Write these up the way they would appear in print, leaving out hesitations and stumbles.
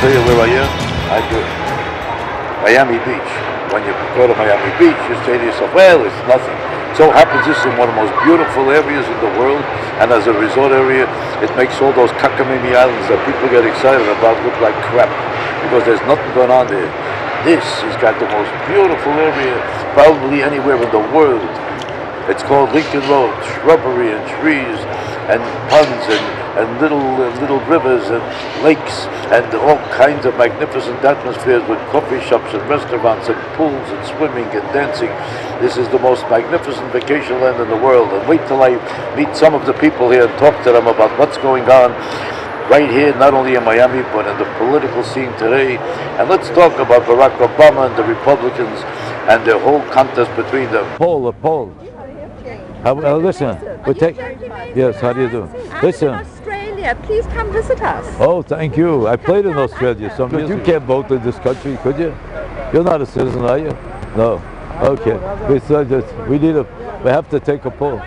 tell you where I am? I do. Miami Beach. When you go to Miami Beach, you say to yourself, well, it's nothing. So happens this is one of the most beautiful areas in the world, and as a resort area, it makes all those cockamamie islands that people get excited about look like crap, because there's nothing going on there. This has got the most beautiful area probably anywhere in the world. It's called Lincoln Road, shrubbery and trees and ponds and little rivers and lakes and all kinds of magnificent atmospheres with coffee shops and restaurants and pools and swimming and dancing. This is the most magnificent vacation land in the world. And wait till I meet some of the people here and talk to them about what's going on right here, not only in Miami, but in the political scene today. And let's talk about Barack Obama and the Republicans and the whole contest between them. Paul. Listen, yes, how do you do? Listen. I'm in Australia. Please come visit us. Oh, thank you. I played in Australia some years ago. You can't vote in this country, could you? You're not a citizen, are you? No. Okay. We have to take a poll.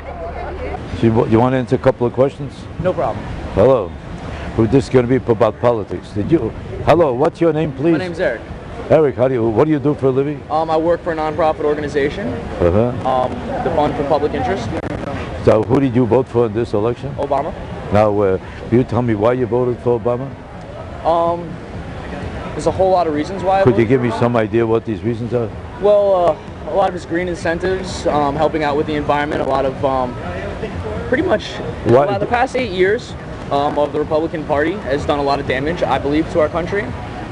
So you want to answer a couple of questions? No problem. Hello. This is going to be about politics. Hello, what's your name, please? My name's Eric. Eric, what do you do for a living? I work for a non-profit organization, the Fund for Public Interest. So who did you vote for in this election? Obama. Now, will you tell me why you voted for Obama? There's a whole lot of reasons why. Could you give me some idea what these reasons are? Well, a lot of his green incentives, helping out with the environment, a lot of, pretty much, the past 8 years of the Republican Party has done a lot of damage, I believe, to our country.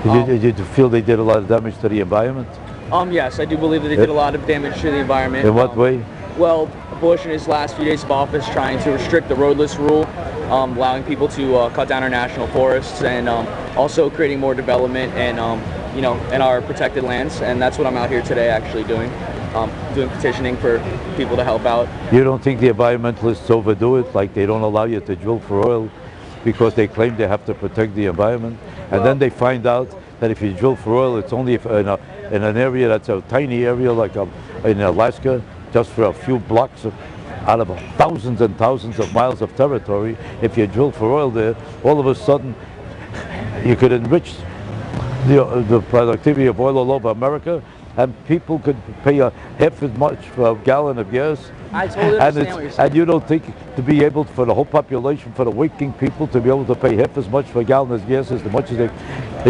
Did you feel they did a lot of damage to the environment? Yes, I do believe that they did a lot of damage to the environment. In what way? Well, Bush in his last few days of office trying to restrict the roadless rule, allowing people to cut down our national forests, and also creating more development and in our protected lands. And that's what I'm out here today actually doing. Doing petitioning for people to help out. You don't think the environmentalists overdo it, like they don't allow you to drill for oil because they claim they have to protect the environment? And then they find out that if you drill for oil, it's only in an area that's a tiny area like in Alaska, just for a few blocks out of thousands and thousands of miles of territory. If you drill for oil there, all of a sudden you could enrich the productivity of oil all over America, and people could pay half as much for a gallon of gas. I totally understand what you're saying. And you don't think to be able, for the whole population, for the working people, to be able to pay half as much for a gallon of gas as much as they,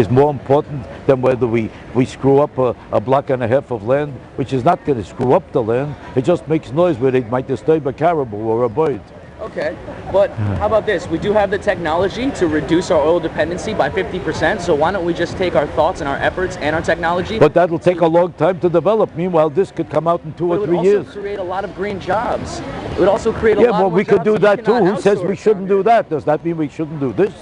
is more important than whether we screw up a block and a half of land, which is not going to screw up the land. It just makes noise where they might disturb a caribou or a bird. Okay, but how about this? We do have the technology to reduce our oil dependency by 50%, so why don't we just take our thoughts and our efforts and our technology? But that'll take a long time to develop. Meanwhile, this could come out in 2 or 3 years. It would also create a lot of green jobs. It would also create a lot more jobs. Yeah, well, we could do that too. Who says we shouldn't do that? Does that mean we shouldn't do this?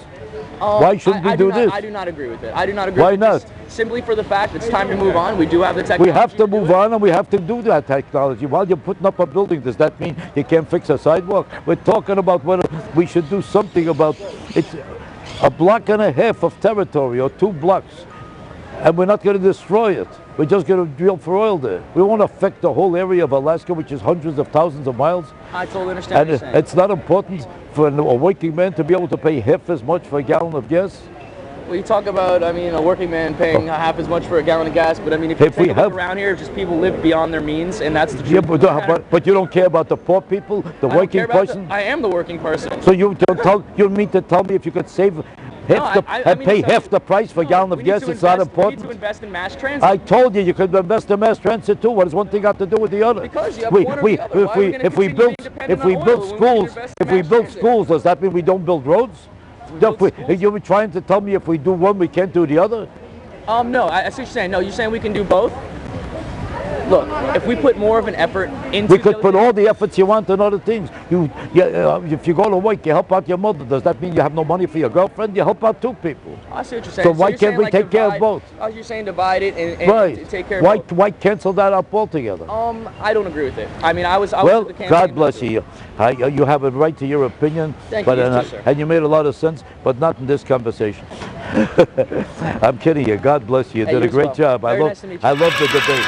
Why shouldn't we do this? I do not agree with it. I do not agree Why with not? this. Simply for the fact it's time to move on. We do have the technology. We have to move on, and we have to do that technology. While you're putting up a building, does that mean you can't fix a sidewalk? We're talking about whether we should do something about it's a block and a half of territory or 2 blocks, and we're not going to destroy it. We're just going to drill for oil there. We won't affect the whole area of Alaska, which is hundreds of thousands of miles. I totally understand what you're saying. It's not important for a working man to be able to pay half as much for a gallon of gas. Well, you talk about, I mean, a working man paying half as much for a gallon of gas, but I mean, if you take a look around here, just people live beyond their means, and that's the truth. Yeah, but you don't care about the poor people, the working person? I am the working person. So you mean to tell me if you could save pay half the price for a gallon of gas, it's not important? We need to invest in mass transit. I told you could invest in mass transit too. What does one thing got to do with the other? Because you have one or the other. If we build schools, does that mean we don't build roads? You were trying to tell me if we do one, we can't do the other? No, I see what you're saying. No, you're saying we can do both? Look, if we put more of an effort into... We could put all the efforts you want on other things. If you go to work, you help out your mother. Does that mean you have no money for your girlfriend? You help out 2 people. I see what you're saying. So why can't we take care of both? You're saying divide it and take care of both. Why cancel that out altogether? I don't agree with it. I mean, I was well, the campaign. God bless you. You have a right to your opinion. Thank you, sir. And you made a lot of sense, but not in this conversation. I'm kidding you. God bless you. You did a great job. I love the debate.